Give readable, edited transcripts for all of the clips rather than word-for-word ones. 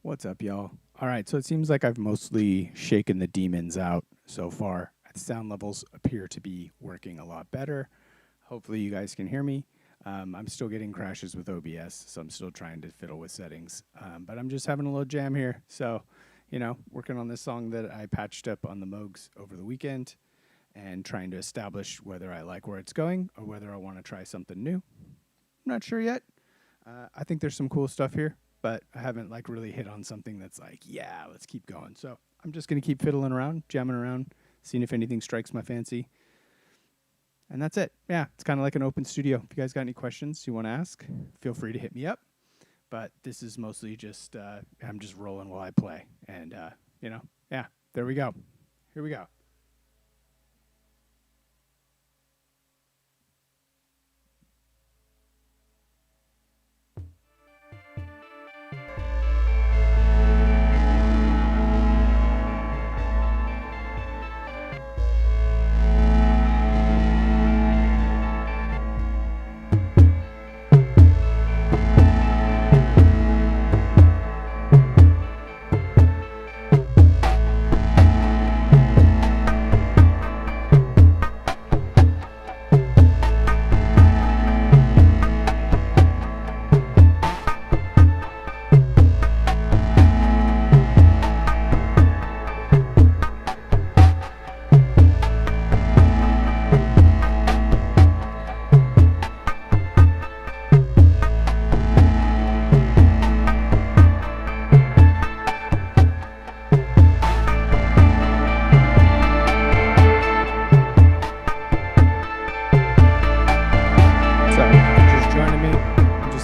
What's up, y'all? All right, so it seems like I've mostly shaken the demons out so far. The sound levels appear to be working a lot better. Hopefully you guys can hear me. I'm still getting crashes with OBS, so I'm still trying to fiddle with settings. But I'm just having a little jam here. So, working on this song that I patched up on the Moogs over the weekend and trying to establish whether I like where it's going or whether I want to try something new. I'm not sure yet. I think there's some cool stuff here, but I haven't really hit on something that's yeah, let's keep going. So I'm just going to keep fiddling around, jamming around, seeing if anything strikes my fancy. And that's it. Yeah, it's kind of like an open studio. If you guys got any questions you want to ask, feel free to hit me up. But this is mostly just, I'm just rolling while I play. And, yeah, there we go. Here we go.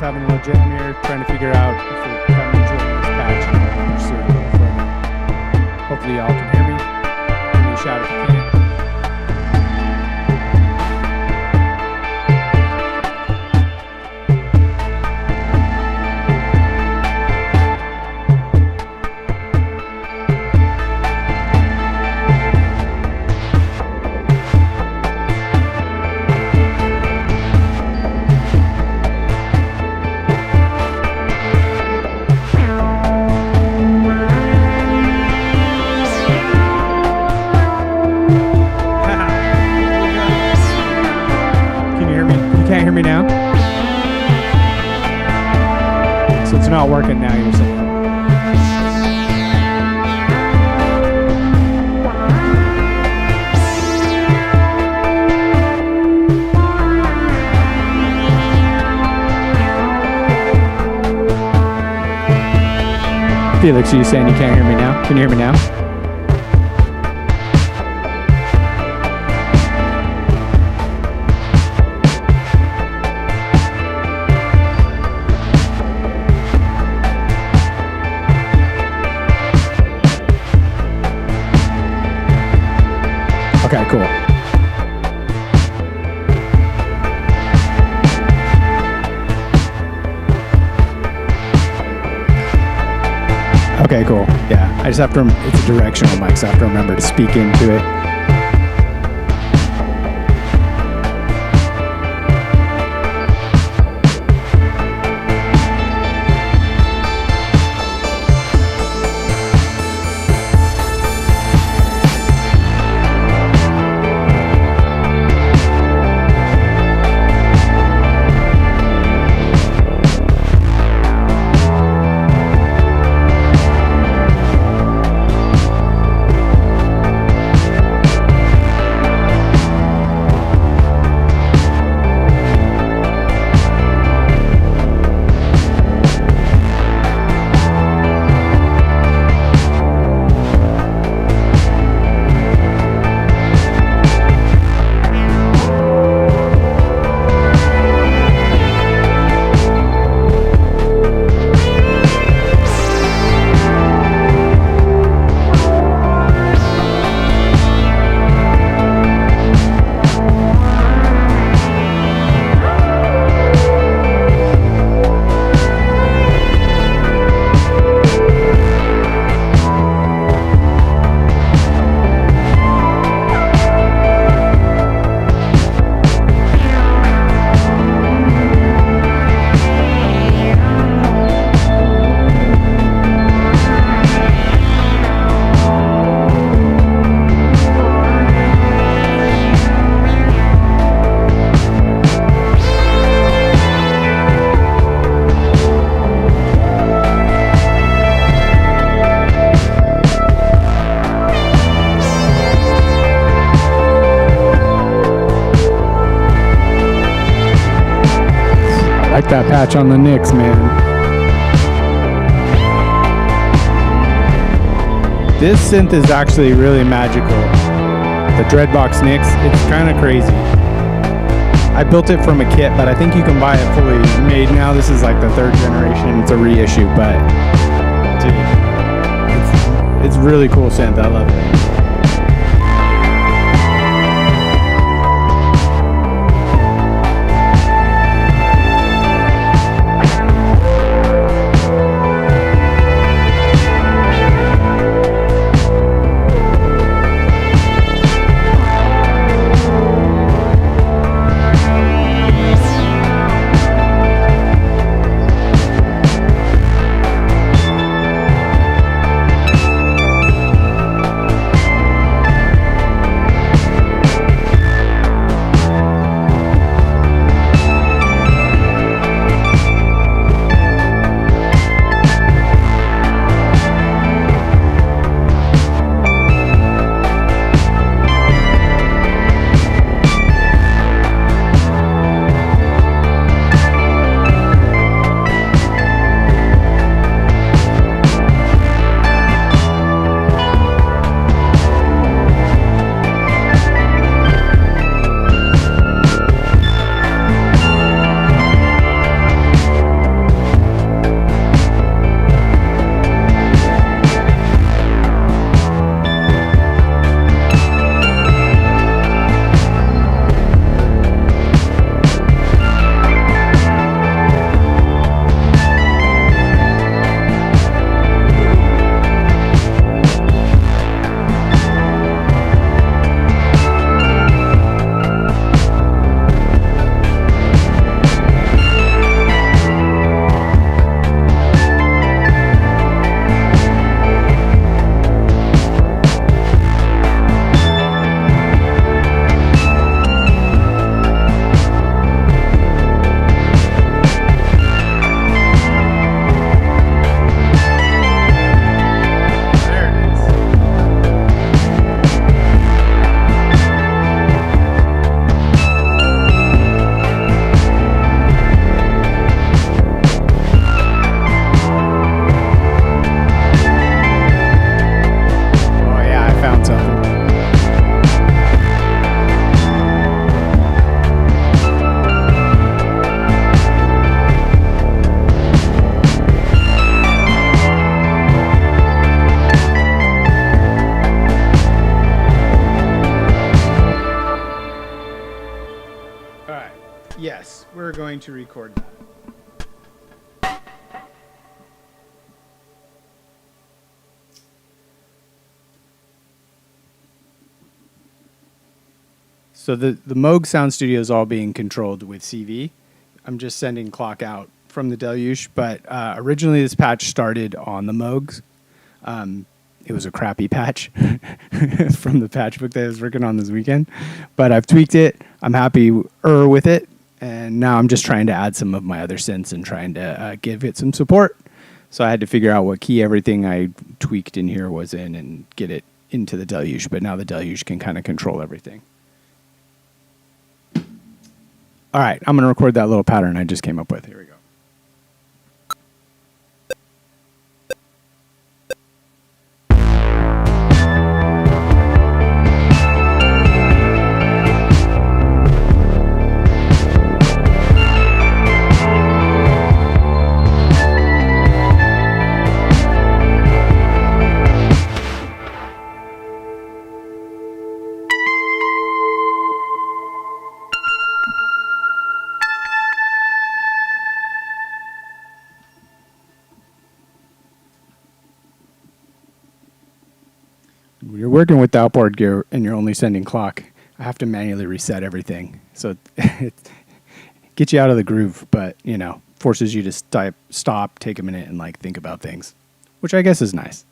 Having a little jam here, trying to figure out if I'm enjoying this patch and pursue it a little further. Hopefully y'all can hear me. Give me a shout if you can. Can't hear me now? So it's not working now, you're saying? Felix, are you saying you can't hear me now? Can you hear me now? Okay, cool. Okay, cool. Yeah, I just have to, it's a directional mic, so I have to remember to speak into it. that patch on the Knicks, man. This synth is actually really magical. The Dreadbox Knicks, it's kind of crazy. I built it from a kit, but I think you can buy it fully made now. This is like the 3rd generation. It's a reissue, but dude, it's really cool synth. I love it. Yes, we're going to record that. So the Moog Sound Studio is all being controlled with CV. I'm just sending clock out from the Deluge, but originally this patch started on the Moogs. It was a crappy patch from the patch book that I was working on this weekend, but I've tweaked it. I'm happy with it, and now I'm just trying to add some of my other synths and trying to give it some support. So I had to figure out what key everything I tweaked in here was in and get it into the Deluge, but now the Deluge can kind of control everything. All right, I'm going to record that little pattern I just came up with. Here we go. You're working with the outboard gear and you're only sending clock. I have to manually reset everything. So it gets you out of the groove, but, you know, forces you to stop, take a minute, and, like, think about things, which I guess is nice.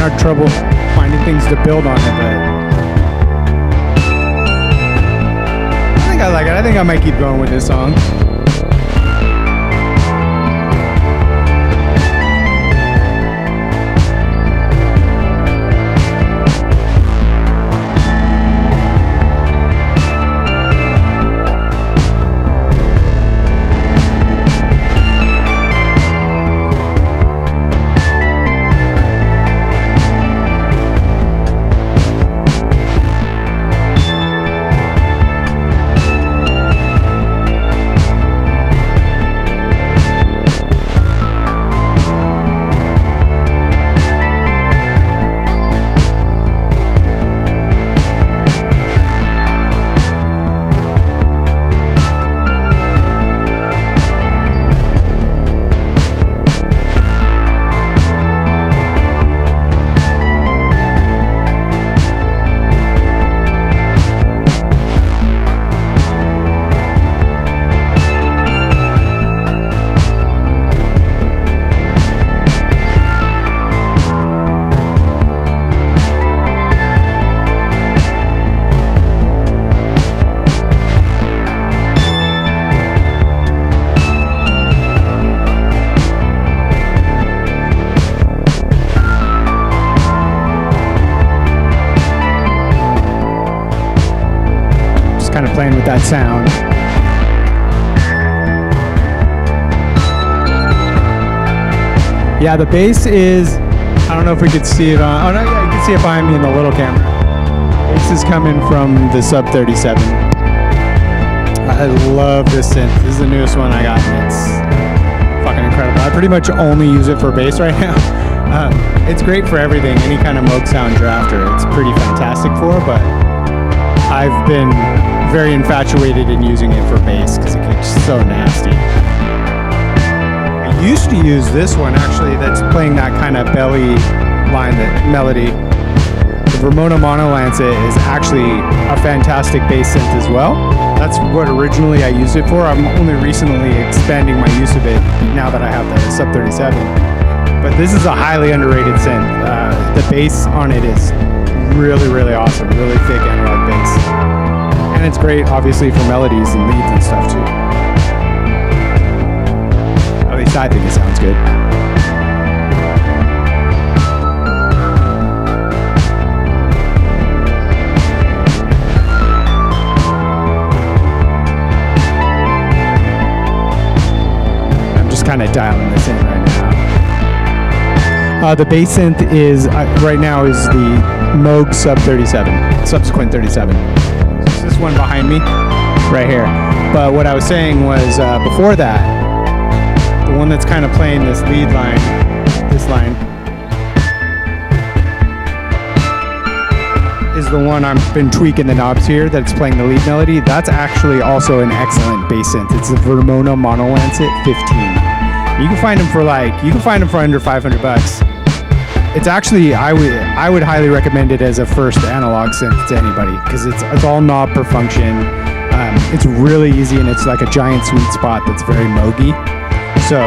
had trouble finding things to build on it, but I think I like it. I think I might keep going with this song. Kind of playing with that sound. Yeah, the bass is, I don't know if we could see it on, oh no, yeah, you can see it behind me in the little camera. Bass is coming from the Sub 37. I love this synth. This is the newest one I got, and it's fucking incredible. I pretty much only use it for bass right now. It's great for everything, any kind of Moog Sound drafter. It's pretty fantastic for, but I've been very infatuated in using it for bass because it gets so nasty. I used to use this one actually that's playing that kind of belly line, that melody. The Ramona Mono Lancet is actually a fantastic bass synth as well. That's what originally I used it for. I'm only recently expanding my use of it now that I have the Sub 37. But this is a highly underrated synth. The bass on it is really, really awesome. Really thick analog bass. And it's great, obviously, for melodies and leads and stuff, too. At least I think it sounds good. I'm just kind of dialing this in right now. The bass synth is, right now, is the Moog Sub 37, Subsequent 37. This one behind me, right here. But what I was saying was, before that, the one that's kind of playing this lead line, this line, is the one I've been tweaking the knobs here that's playing the lead melody. That's actually also an excellent bass synth. It's the Ramona Mono Lancet 15. You can find them for under $500. It's actually, I would highly recommend it as a first analog synth to anybody because it's all knob per function. It's really easy and it's like a giant sweet spot that's very Moogy. So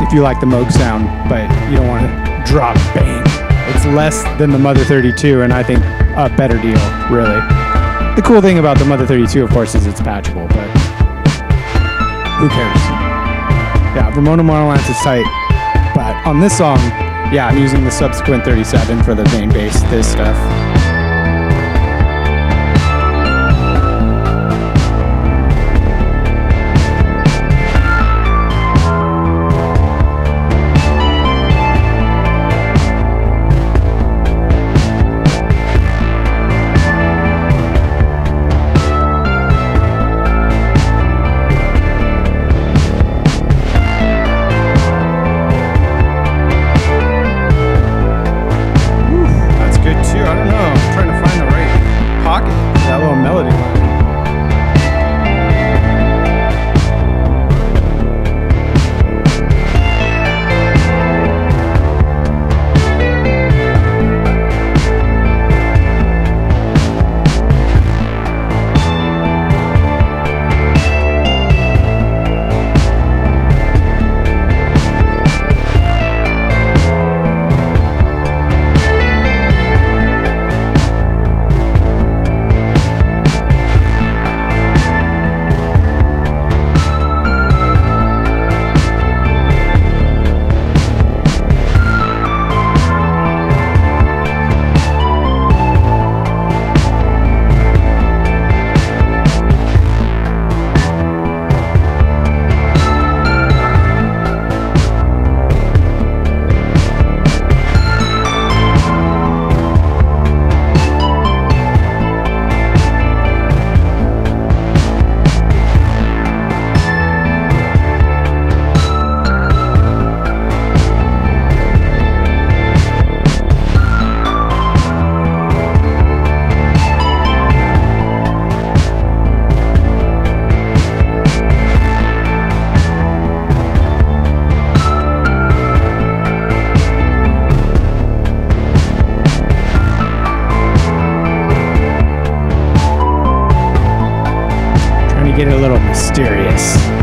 if you like the Moog sound but you don't want to drop bang, it's less than the Mother 32 and I think a better deal, really. The cool thing about the Mother 32, of course, is it's patchable, but who cares? Yeah, Ramona Mono Lancet is tight, but on this song, yeah, I'm using the Subsequent 37 for the main bass, this stuff. I don't know. mysterious.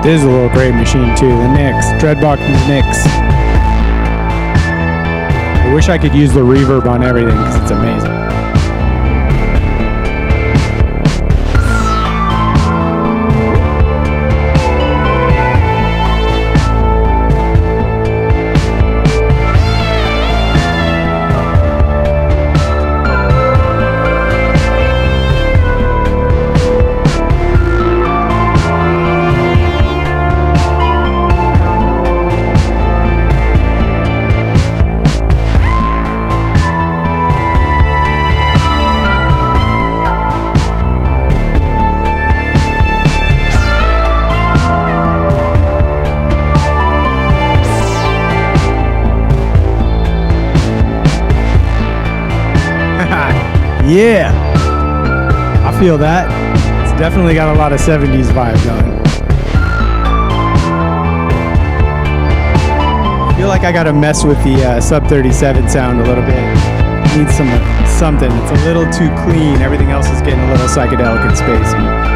This is a little great machine too, the Nix, Dreadbox Nix. I wish I could use the reverb on everything because it's amazing. Yeah, I feel that. It's definitely got a lot of 70s vibe going. I feel like I gotta mess with the sub 37 sound a little bit. Needs something. It's a little too clean. Everything else is getting a little psychedelic and spacey.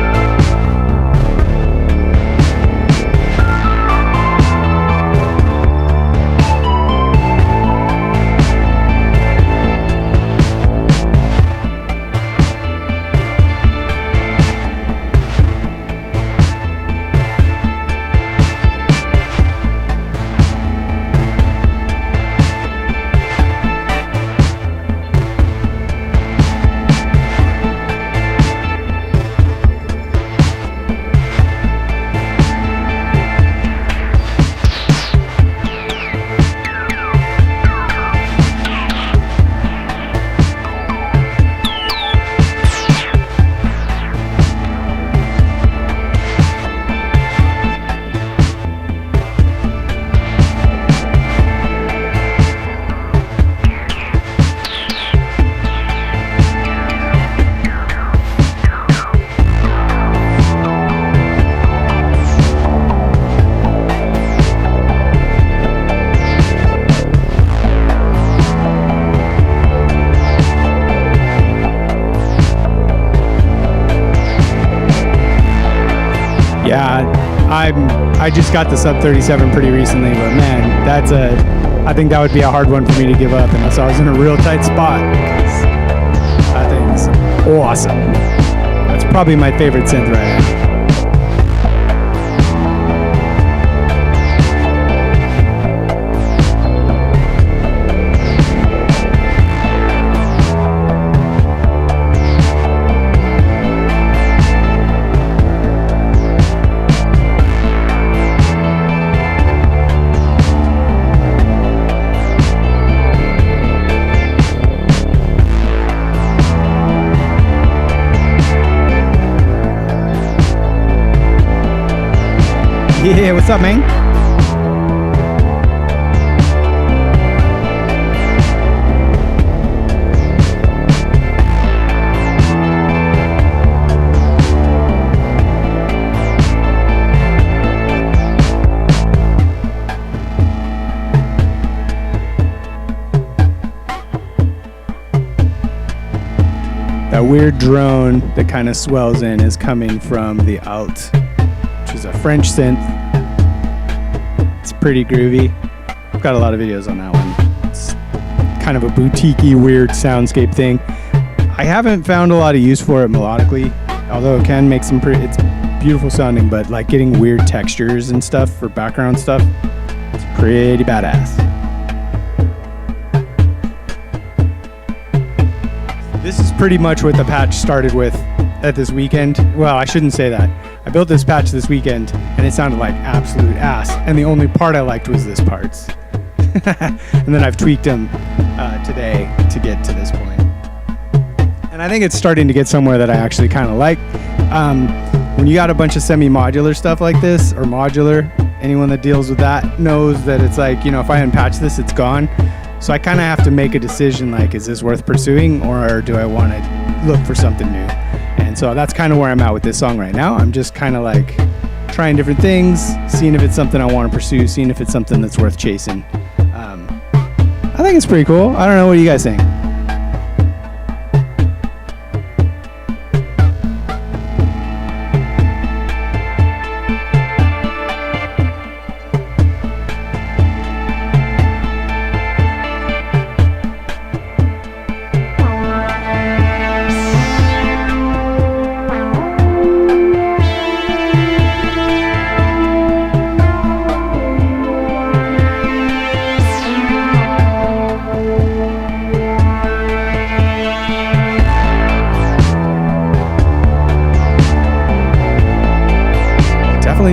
I just got the sub 37 pretty recently, but man, I think that would be a hard one for me to give up unless I was in a real tight spot. That thing's awesome. That's probably my favorite synth right now. Yeah, what's up, man? That weird drone that kind of swells in is coming from the Alt, which is a French synth. It's pretty groovy. I've got a lot of videos on that one. It's kind of a boutique-y, weird soundscape thing. I haven't found a lot of use for it melodically, although it can make some it's beautiful sounding, but like getting weird textures and stuff for background stuff, it's pretty badass. This is pretty much what the patch started with at this weekend. Well, I shouldn't say that. I built this patch this weekend and it sounded like absolute ass. And the only part I liked was this parts. And then I've tweaked them today to get to this point. And I think it's starting to get somewhere that I actually kind of like. When you got a bunch of semi-modular stuff like this, or modular, anyone that deals with that knows that it's like, you know, if I unpatch this, it's gone. So I kind of have to make a decision, like, is this worth pursuing, or do I want to look for something new? And so that's kind of where I'm at with this song right now. I'm just kind of like trying different things, seeing if it's something I want to pursue, seeing if it's something that's worth chasing. I think it's pretty cool. I don't know, what do you guys think?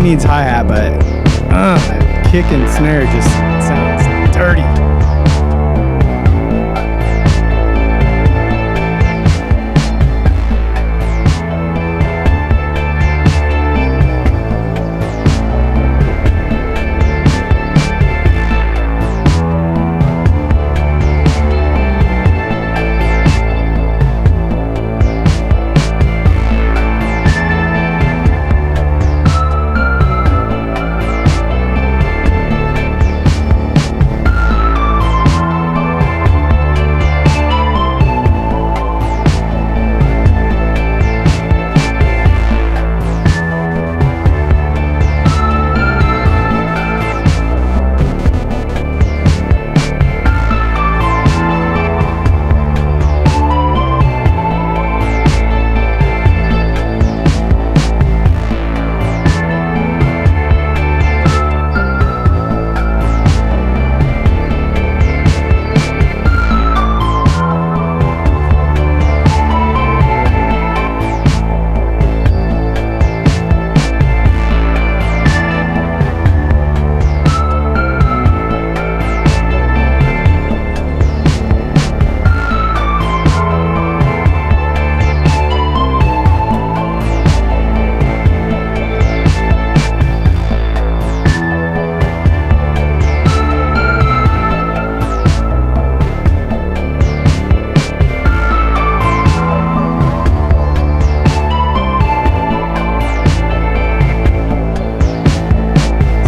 Needs hi-hat, but that kick and snare just sounds dirty.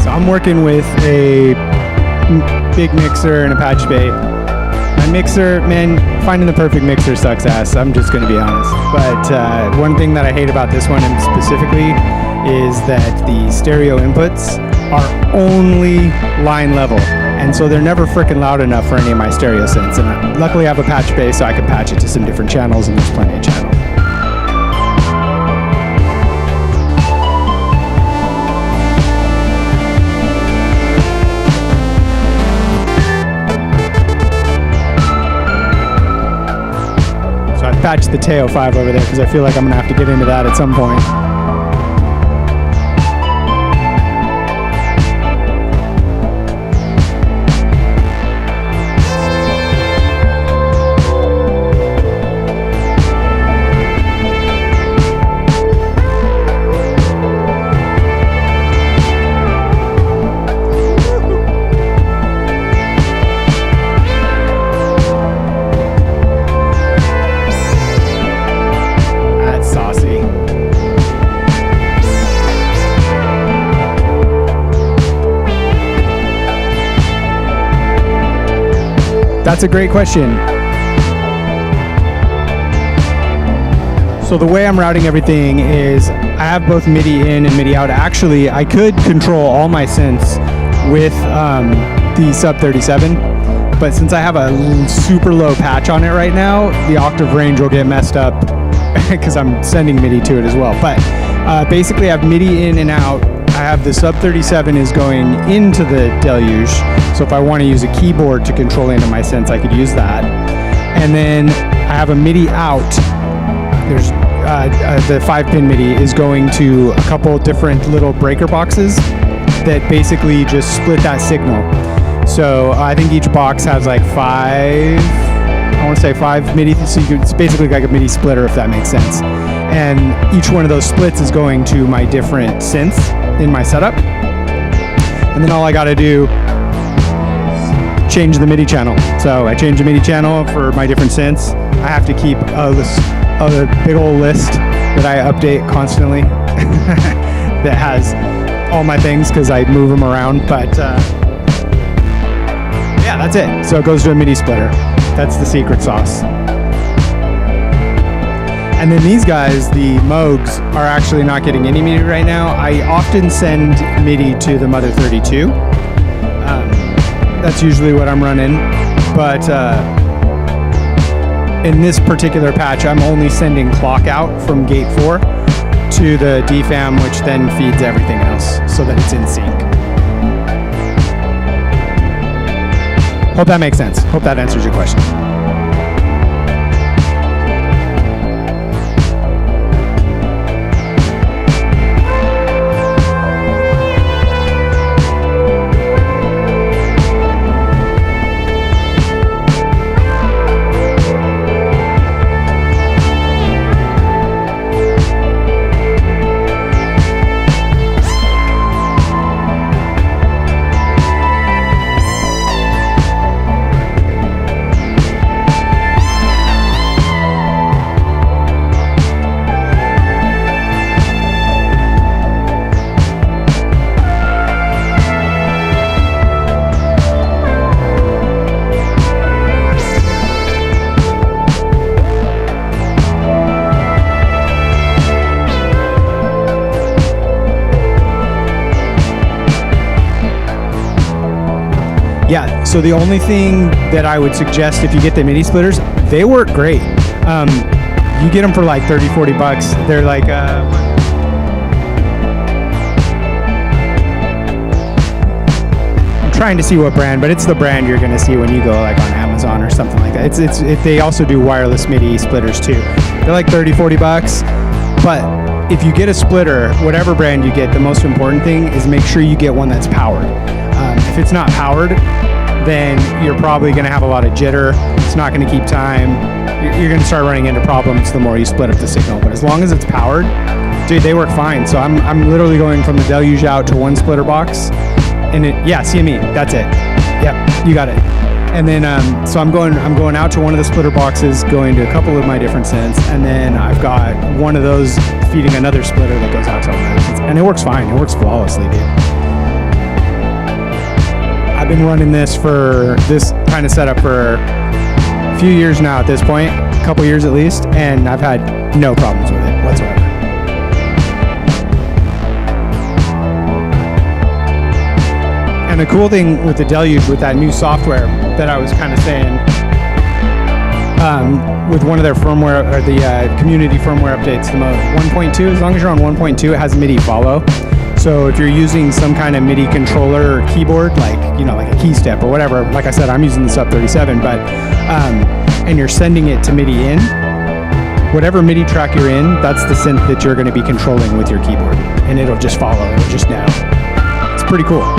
I'm working with a big mixer and a patch bay. My mixer, man, finding the perfect mixer sucks ass. I'm just going to be honest. But one thing that I hate about this one specifically is that the stereo inputs are only line level, and so they're never freaking loud enough for any of my stereo synths. And luckily I have a patch bay, so I can patch it to some different channels, and there's plenty of channels. So I've patched the Teo 5 over there because I feel like I'm gonna have to get into that at some point. That's a great question. So the way I'm routing everything is I have both MIDI in and MIDI out. Actually, I could control all my synths with the Sub 37, but since I have a super low patch on it right now, the octave range will get messed up because I'm sending MIDI to it as well. But basically I have MIDI in and out. I have the Sub 37 is going into the Deluge, so if I want to use a keyboard to control into my synths, I could use that. And then I have a MIDI out. There's the 5-pin MIDI is going to a couple different little breaker boxes that basically just split that signal. So I think each box has like 5 MIDI, so it's basically like a MIDI splitter, if that makes sense. And each one of those splits is going to my different synths in my setup. And then all I gotta do is change the MIDI channel. So I change the MIDI channel for my different synths. I have to keep a big old list that I update constantly that has all my things because I move them around. But yeah, that's it. So it goes to a MIDI splitter. That's the secret sauce. And then these guys, the Moogs, are actually not getting any MIDI right now. I often send MIDI to the Mother 32. That's usually what I'm running. But in this particular patch, I'm only sending clock out from gate 4 to the DFAM, which then feeds everything else so that it's in sync. Hope that makes sense. Hope that answers your question. Yeah, so the only thing that I would suggest if you get the MIDI splitters, they work great. You get them for like 30, 40 bucks. They're like, I'm trying to see what brand, but it's the brand you're gonna see when you go like on Amazon or something like that. They also do wireless MIDI splitters too. They're like 30, 40 bucks, but if you get a splitter, whatever brand you get, the most important thing is make sure you get one that's powered. If it's not powered, then you're probably going to have a lot of jitter. It's not going to keep time. You're going to start running into problems the more you split up the signal. But as long as it's powered, dude, they work fine. So I'm literally going from the Deluge out to one splitter box, and CME. That's it. Yep, you got it. And then so I'm going out to one of the splitter boxes, going to a couple of my different synths, and then I've got one of those feeding another splitter that goes out to all that. And it works fine. It works flawlessly, dude. I've been running this kind of setup for a few years now at this point, a couple years at least, and I've had no problems with it whatsoever. and the cool thing with the Deluge, with that new software that I was kind of saying, with one of their firmware, or the community firmware updates, the 1.2, as long as you're on 1.2, it has MIDI follow. So if you're using some kind of MIDI controller or keyboard, like, you know, like a key step or whatever, like I said, I'm using the Sub 37, but, and you're sending it to MIDI in, whatever MIDI track you're in, that's the synth that you're going to be controlling with your keyboard, and it'll just follow, it'll just know. It's pretty cool.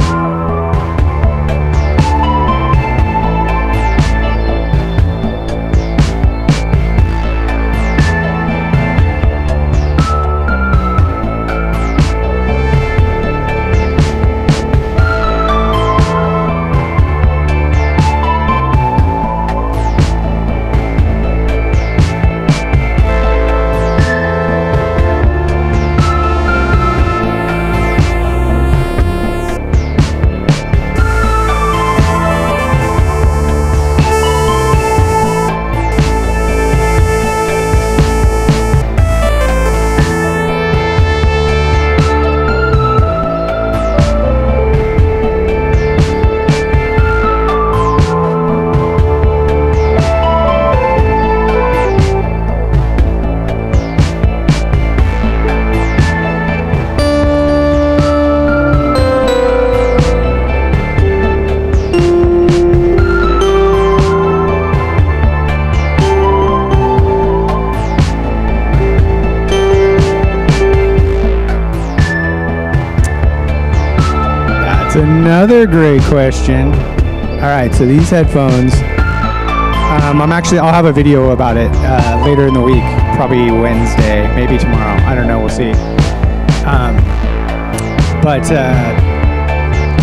Another great question. All right, so these headphones, I'll have a video about it later in the week, probably Wednesday, maybe tomorrow. I don't know, we'll see. But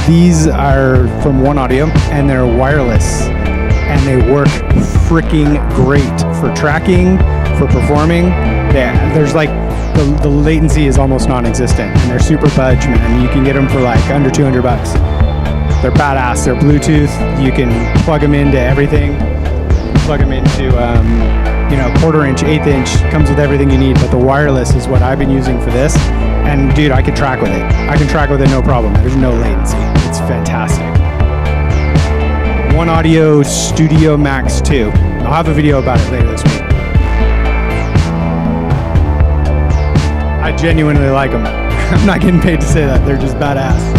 these are from One Audio, and they're wireless, and they work freaking great for tracking, for performing. There's like, the latency is almost non-existent, and they're super budge, man. You can get them for like under $200. They're badass. They're Bluetooth. You can plug them into everything. Plug them into, quarter-inch, eighth-inch. Comes with everything you need. But the wireless is what I've been using for this. And dude, I can track with it. I can track with it no problem. There's no latency. It's fantastic. One Audio Studio Max 2. I'll have a video about it later this week. I genuinely like them. I'm not getting paid to say that. They're just badass.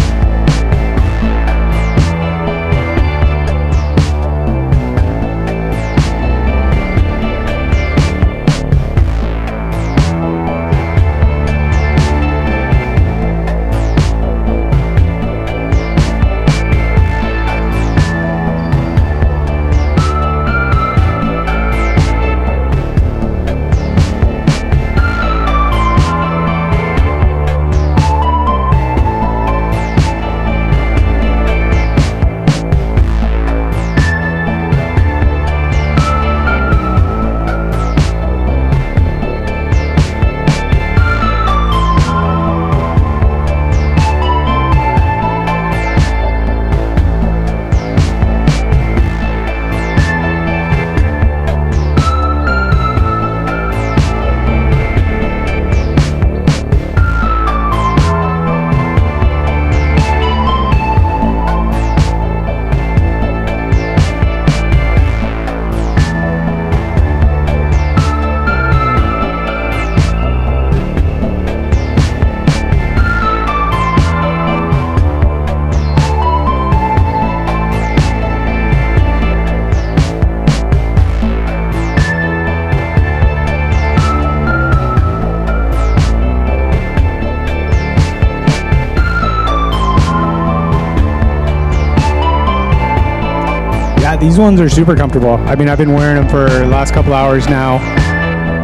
These ones are super comfortable. I mean, I've been wearing them for the last couple hours now.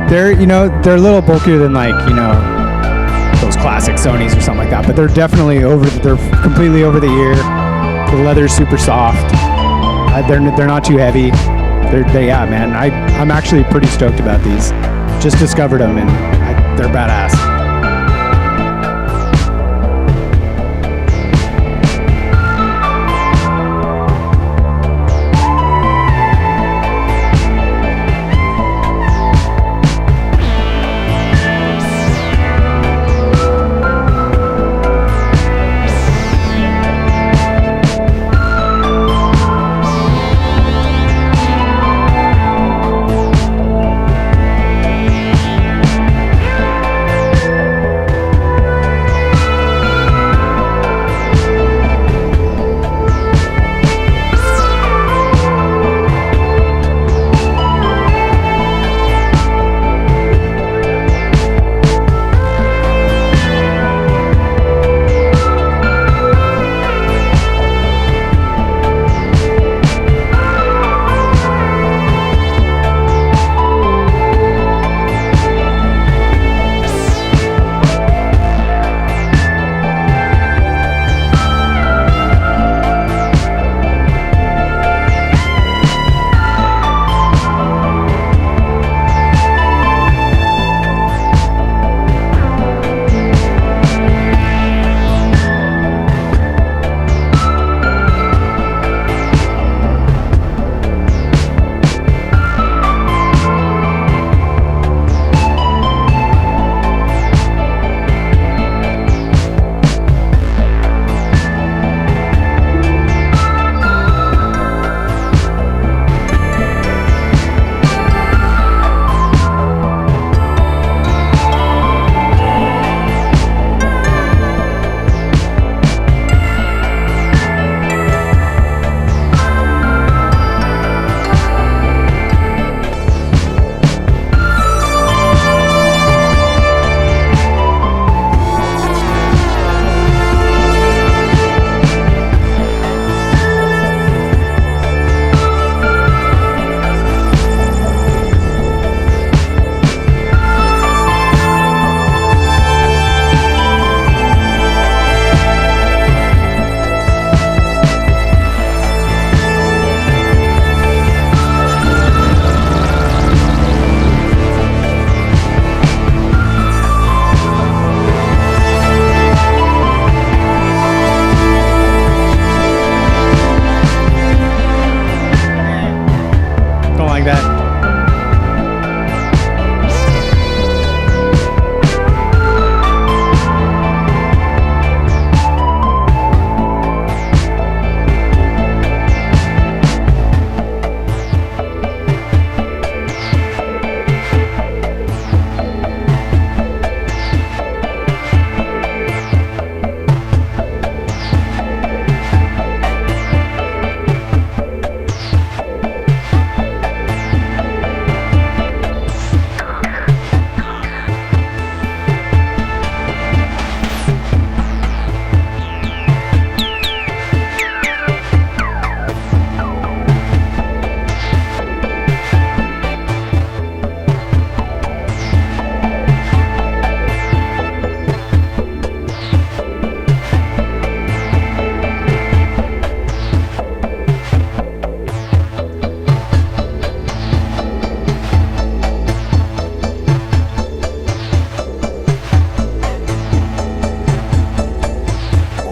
They're a little bulkier than those classic Sonys or something like that, but they're definitely they're completely over the ear. The leather's super soft. They're not too heavy. Man, I'm actually pretty stoked about these. Just discovered them, and they're badass.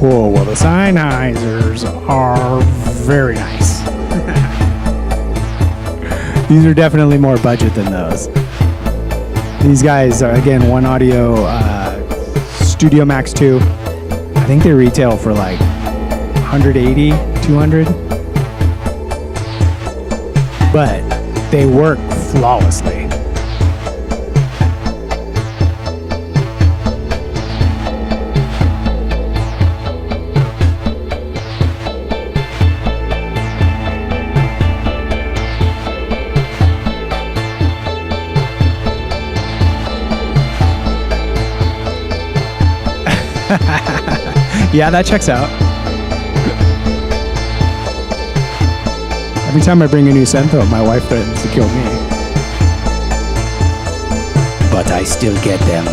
Cool. Well, the Synthesizers are very nice. These are definitely more budget than those. These guys are, again, One Audio Studio Max 2. I think they retail for like 180, 200. But they work flawlessly. Yeah, that checks out. Every time I bring a new Syntho, my wife threatens to kill me. But I still get them.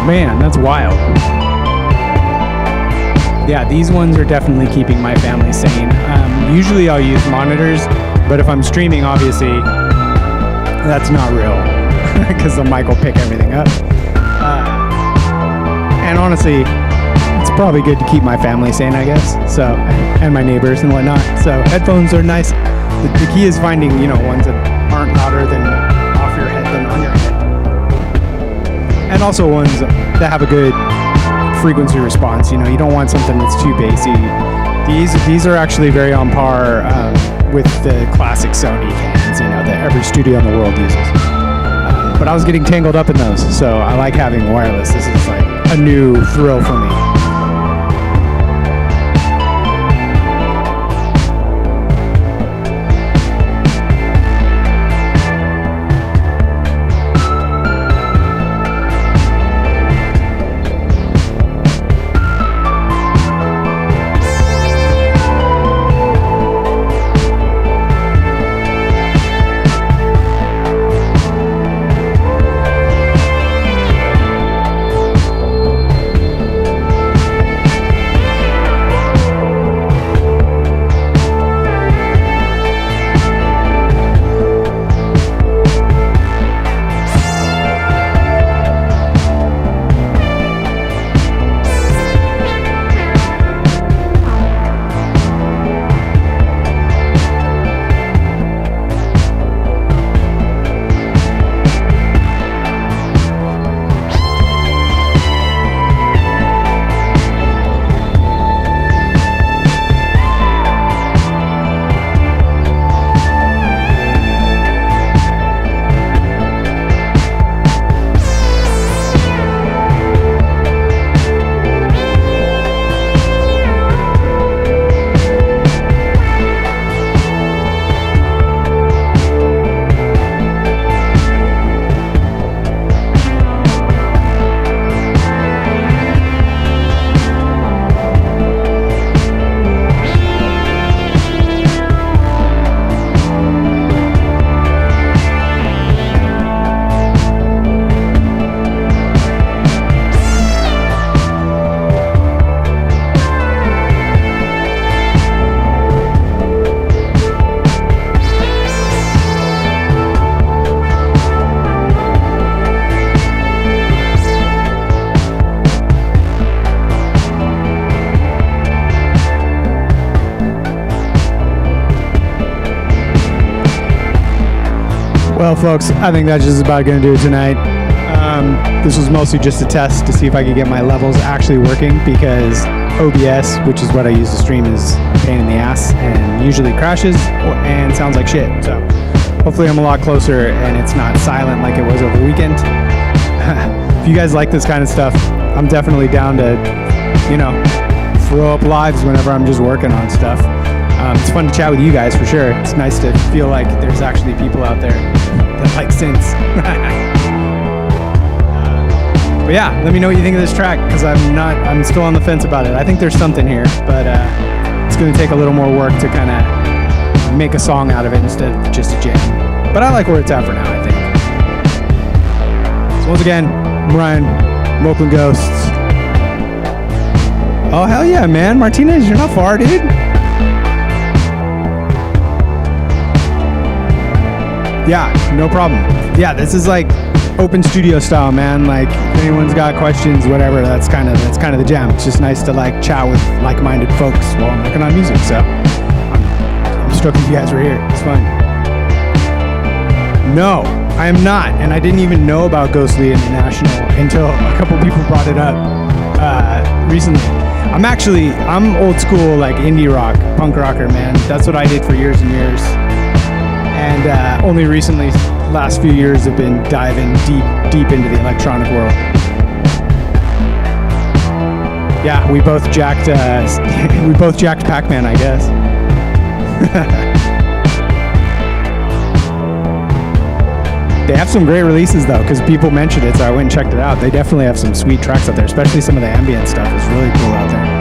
Man, that's wild. Yeah, these ones are definitely keeping my family sane. Usually I'll use monitors, but if I'm streaming, obviously, that's not real because the mic will pick everything up. And honestly, it's probably good to keep my family sane, I guess. So, and my neighbors and whatnot. So headphones are nice. The key is finding, ones that aren't louder than off your head than on your head. And also ones that have a good frequency response. You don't want something that's too bassy. These are actually very on par with the classic Sony cans, that every studio in the world uses. But I was getting tangled up in those, so I like having wireless. This is like a new thrill for me. Well, folks, I think that's just about going to do it tonight. This was mostly just a test to see if I could get my levels actually working, because OBS, which is what I use to stream, is a pain in the ass and usually crashes and sounds like shit. So hopefully I'm a lot closer and it's not silent like it was over the weekend. If you guys like this kind of stuff, I'm definitely down to, you know, throw up lives whenever I'm just working on stuff. It's fun to chat with you guys for sure. It's nice to feel like there's actually people out there that like synths. But yeah, let me know what you think of this track, because I'm still on the fence about it. I think there's something here, but it's going to take a little more work to kind of make a song out of it instead of just a jam. But I like where it's at for now, I think. So once again, I'm Ryan, I'm Oakland Ghosts. Oh, hell yeah, man. Martinez, you're not far, dude. Yeah, no problem. Yeah, this is like open studio style, man. Like, if anyone's got questions, whatever, that's kind of the jam. It's just nice to like chat with like-minded folks while I'm working on music. So I'm stoked that you guys were here. It's fun. No, I am not, and I didn't even know about Ghostly International until a couple people brought it up recently. I'm old school, like indie rock, punk rocker, man. That's what I did for years and years. And only recently, last few years, have been diving deep into the electronic world. Yeah, we both jacked Pac-Man, I guess. They have some great releases though, because people mentioned it, so I went and checked it out. They definitely have some sweet tracks out there, especially some of the ambient stuff is really cool out there.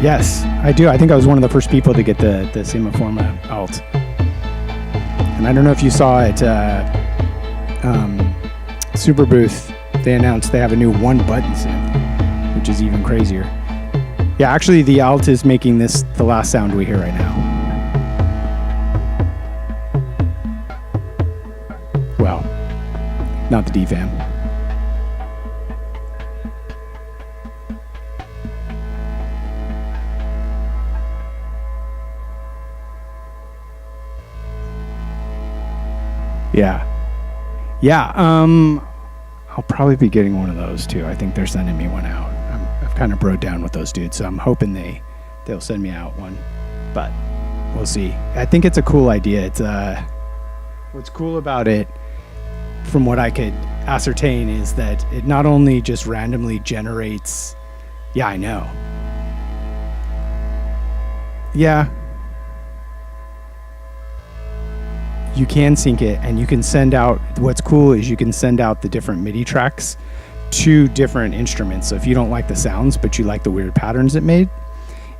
Yes, I do. I think I was one of the first people to get the Semaforma alt. And I don't know if you saw it, Super Booth, they announced they have a new one-button synth, which is even crazier. Yeah, actually the alt is making this the last sound we hear right now. Well, not the DFAM. Yeah, I'll probably be getting one of those too. I think they're sending me one out. I've kind of broke down with those dudes, so I'm hoping they'll send me out one, but we'll see. I think it's a cool idea. It's what's cool about it, from what I could ascertain, is that it not only just randomly generates. Yeah, I know. Yeah. You can sync it, and you can send out, what's cool is you can send out the different MIDI tracks to different instruments. So if you don't like the sounds, but you like the weird patterns it made,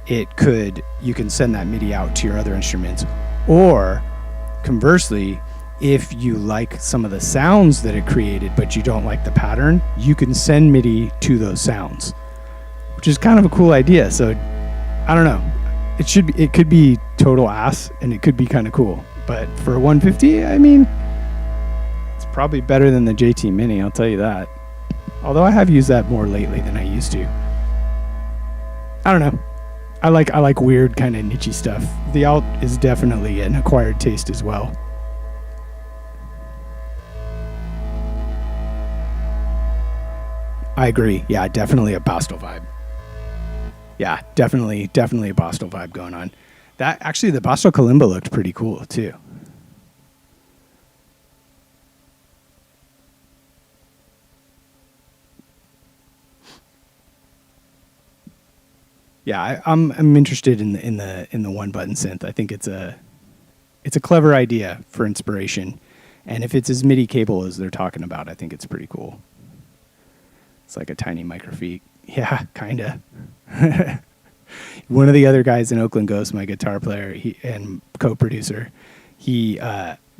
you can send that MIDI out to your other instruments. Or conversely, if you like some of the sounds that it created, but you don't like the pattern, you can send MIDI to those sounds, which is kind of a cool idea. So I don't know. It could be total ass, and it could be kind of cool. But for 150, I mean, it's probably better than the JT Mini, I'll tell you that. Although I have used that more lately than I used to. I don't know. I like weird kind of niche stuff. The alt is definitely an acquired taste as well. I agree. Yeah, definitely a Bastel vibe. Yeah, definitely a Boston vibe going on. That actually, the Boston kalimba looked pretty cool too. Yeah, I'm interested in the one button synth. I think it's a clever idea for inspiration, and if it's as MIDI cable as they're talking about, I think it's pretty cool. It's like a tiny microfiche. Yeah, kinda. One of the other guys in Oakland Ghost, my guitar player and co-producer, he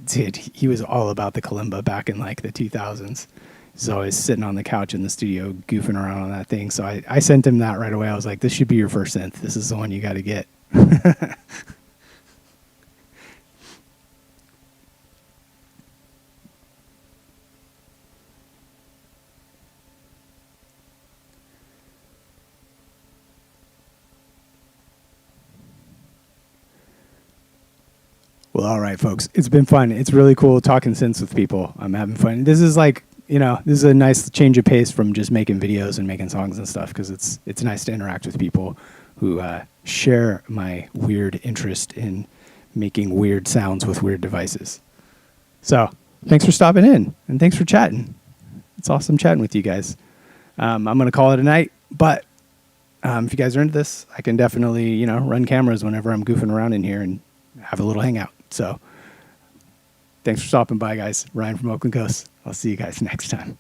he was all about the kalimba back in like the 2000s. He's always sitting on the couch in the studio goofing around on that thing. So I sent him that right away. I was like, this should be your first synth. This is the one you got to get. Well, all right, folks. It's been fun. It's really cool talking synths with people. I'm having fun. This is like, this is a nice change of pace from just making videos and making songs and stuff, because it's nice to interact with people who share my weird interest in making weird sounds with weird devices. So thanks for stopping in, and thanks for chatting. It's awesome chatting with you guys. I'm going to call it a night, but if you guys are into this, I can definitely, run cameras whenever I'm goofing around in here and have a little hangout. So thanks for stopping by, guys. Ryan from Oakland Coast. I'll see you guys next time.